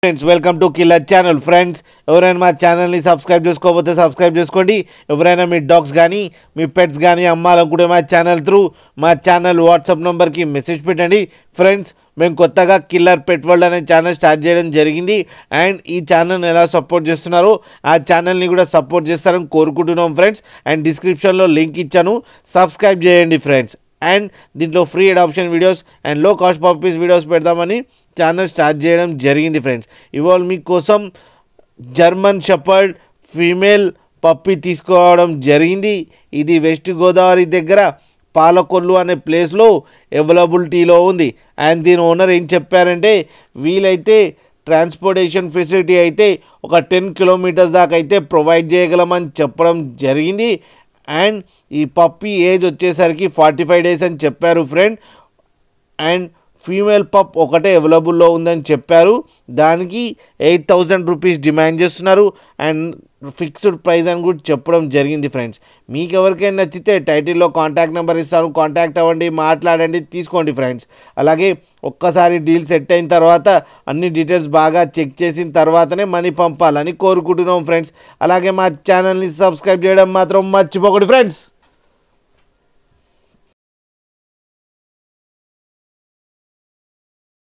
Friends welcome to killer channel. Friends ఎవరైనా మా ఛానల్ని సబ్స్క్రైబ్ చేసుకోకపోతే సబ్స్క్రైబ్ చేసుకోండి. ఎవరైనా మీ డాగ్స్ కానీ మీ పెట్స్ కానీ అమ్మాలనుకుంటే మా ఛానల్ త్రూ మా ఛానల్ వాట్సాప్ నెంబర్కి మెసేజ్ పెట్టండి. ఫ్రెండ్స్ మేము కొత్తగా కిల్లర్ పెట్ వరల్డ్ అనే ఛానల్ స్టార్ట్ చేయడం జరిగింది. అండ్ ఈ ఛానల్ని ఎలా సపోర్ట్ చేస్తున్నారో ఆ ఛానల్ని కూడా సపోర్ట్ చేస్తారని కోరుకుంటున్నాం ఫ్రెండ్స్. అండ్ డిస్క్రిప్షన్లో లింక్ ఇచ్చాను, సబ్స్క్రైబ్ చేయండి ఫ్రెండ్స్. అండ్ దీంట్లో ఫ్రీ అడాప్షన్ వీడియోస్ అండ్ లో కాస్ట్ పప్పీస్ వీడియోస్ పెడదామని ఛానల్ స్టార్ట్ చేయడం జరిగింది ఫ్రెండ్స్. ఇవాళ మీకోసం జర్మన్ షెపర్డ్ ఫీమేల్ పప్పీ తీసుకోవడం జరిగింది. ఇది వెస్ట్ గోదావరి దగ్గర పాలకొల్లు అనే ప్లేస్లో అవైలబిలిటీలో ఉంది. అండ్ దీని ఓనర్ ఏం చెప్పారంటే వీలైతే ట్రాన్స్పోర్టేషన్ ఫెసిలిటీ అయితే ఒక 10 కిలోమీటర్స్ దాకా అయితే ప్రొవైడ్ చేయగలమని చెప్పడం జరిగింది. అండ్ ఈ పప్పీ ఏజ్ వచ్చేసరికి 45 డేస్ అని చెప్పారు ఫ్రెండ్. అండ్ ఫీమేల్ పప్ ఒకటే అవైలబుల్లో ఉందని చెప్పారు. దానికి 8,000 రూపీస్ డిమాండ్ చేస్తున్నారు. అండ్ ఫిక్స్డ్ ప్రైస్ అని కూడా చెప్పడం జరిగింది ఫ్రెండ్స్. మీకు ఎవరికైనా నచ్చితే టైటిల్లో కాంటాక్ట్ నెంబర్ ఇస్తాను, కాంటాక్ట్ అవ్వండి, మాట్లాడండి, తీసుకోండి ఫ్రెండ్స్. అలాగే ఒక్కసారి డీల్ సెట్ అయిన తర్వాత అన్ని డీటెయిల్స్ బాగా చెక్ చేసిన తర్వాతనే మనీ పంపాలని కోరుకుంటున్నాం ఫ్రెండ్స్. అలాగే మా ఛానల్ని సబ్స్క్రైబ్ చేయడం మాత్రం మర్చిపోకండి ఫ్రెండ్స్.